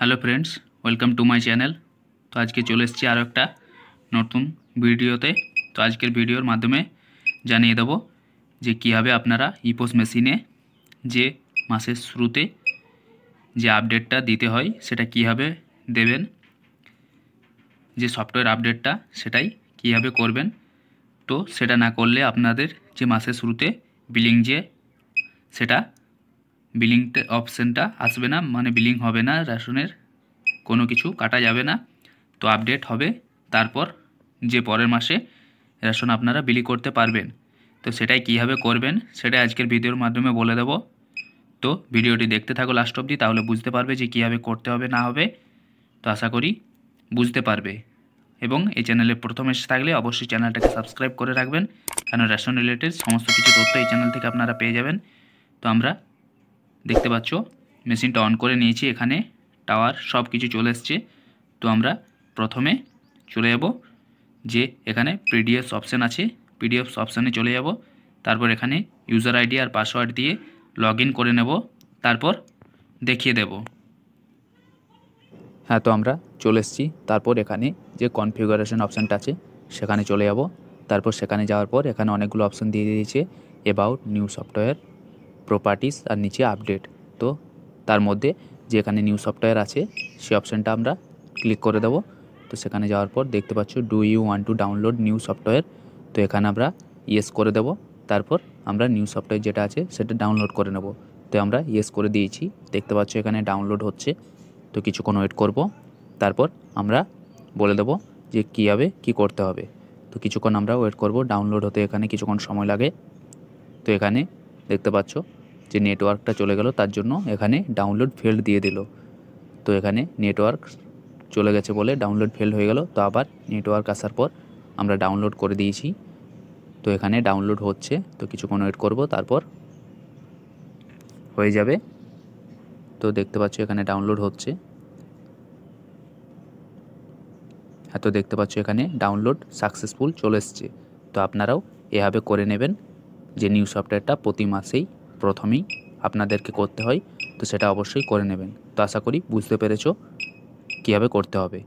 Hello friends, welcome to my channel. তো আজকে চলে এসেছি আরও একটা নতুন ভিডিওতে। তো আজকের ভিডিওর মাধ্যমে জানিয়ে দেবো যে কীভাবে আপনারা ইপোস মেশিনে যে মাসের শুরুতে যে আপডেটটা দিতে হয় সেটা কীভাবে দেবেন, যে সফটওয়্যার আপডেটটা সেটাই কীভাবে করবেন। তো সেটা না করলে আপনাদের যে মাসের শুরুতে বিলিং সেটা বিলিংটা অপশানটা আসবে না, মানে বিলিং হবে না, রেশনের কোনো কিছু কাটা যাবে না। তো আপডেট হবে, তারপর যে পরের মাসে রেশন আপনারা বিলি করতে পারবেন। তো সেটাই কীভাবে করবেন সেটাই আজকের ভিডিওর মাধ্যমে বলে দেব। তো ভিডিওটি দেখতে থাকো লাস্ট অবধি, তাহলে বুঝতে পারবে যে কীভাবে করতে হবে না হবে। তো আশা করি বুঝতে পারবে। এবং এই চ্যানেলে প্রথম এসে থাকলে অবশ্যই চ্যানেলটাকে সাবস্ক্রাইব করে রাখবেন, কারণ রেশন রিলেটেড সমস্ত কিছু তথ্য এই চ্যানেল থেকে আপনারা পেয়ে যাবেন। তো আমরা দেখতে পাচ্ছ মেশিনটা অন করে নিয়েছি, এখানে টাওয়ার সব কিছু চলে এসছে। তো আমরা প্রথমে চলে যাব যে এখানে পিডিএফ অপশান আছে, পিডিএফ অপশানে চলে যাব। তারপর এখানে ইউজার আইডি আর পাসওয়ার্ড দিয়ে লগ ইন করে নেব, তারপর দেখিয়ে দেব। হ্যাঁ, তো আমরা চলে এসেছি। তারপর এখানে যে কনফিগারেশন অপশানটা আছে সেখানে চলে যাব। তারপর সেখানে যাওয়ার পর এখানে অনেকগুলো অপশান দিয়ে দিয়েছে, অ্যাবাউট, নিউ সফটওয়্যার, প্রপার্টিস আর নিচে আপডেট। তো তার মধ্যে যে এখানে নিউ সফটওয়্যার আছে সেই অপশানটা আমরা ক্লিক করে দেব। তো সেখানে যাওয়ার পর দেখতে পাচ্ছ do you want to download new software. তো এখানে আমরা ইয়েস করে দেব। তারপর আমরা নিউ সফটওয়্যার যেটা আছে সেটা ডাউনলোড করে নেব। তো আমরা ইয়েস করে দিয়েছি, দেখতে পাচ্ছ এখানে ডাউনলোড হচ্ছে। তো কিছুক্ষণ ওয়েট করব, তারপর আমরা বলে দেব যে কীভাবে কী করতে হবে। তো কিছুক্ষণ আমরা ওয়েট করব, ডাউনলোড হতে এখানে কিছুক্ষণ সময় লাগে। তো এখানে দেখতে পাচ্ছ যে নেটওয়ার্কটা চলে গেল, তার জন্য এখানে ডাউনলোড ফেল্ড দিয়ে দিল। তো এখানে নেটওয়ার্ক চলে গেছে বলে ডাউনলোড ফেল হয়ে গেল। তো আবার নেটওয়ার্ক আসার পর আমরা ডাউনলোড করে দিয়েছি। তো এখানে ডাউনলোড হচ্ছে, তো কিছুক্ষণ ওয়েট করব, তারপর হয়ে যাবে। তো দেখতে পাচ্ছ এখানে ডাউনলোড হচ্ছে। হ্যাঁ, তো দেখতে পাচ্ছ এখানে ডাউনলোড সাকসেসফুল চলে এসছে। তো আপনারাও এভাবে করে নেবেন যে নিউ সফটওয়্যারটা প্রতি মাসেই প্রথমেই আপনাদেরকে করতে হয়। তো সেটা অবশ্যই করে নেবেন। তো আশা করি বুঝতে পেরেছো কীভাবে করতে হবে।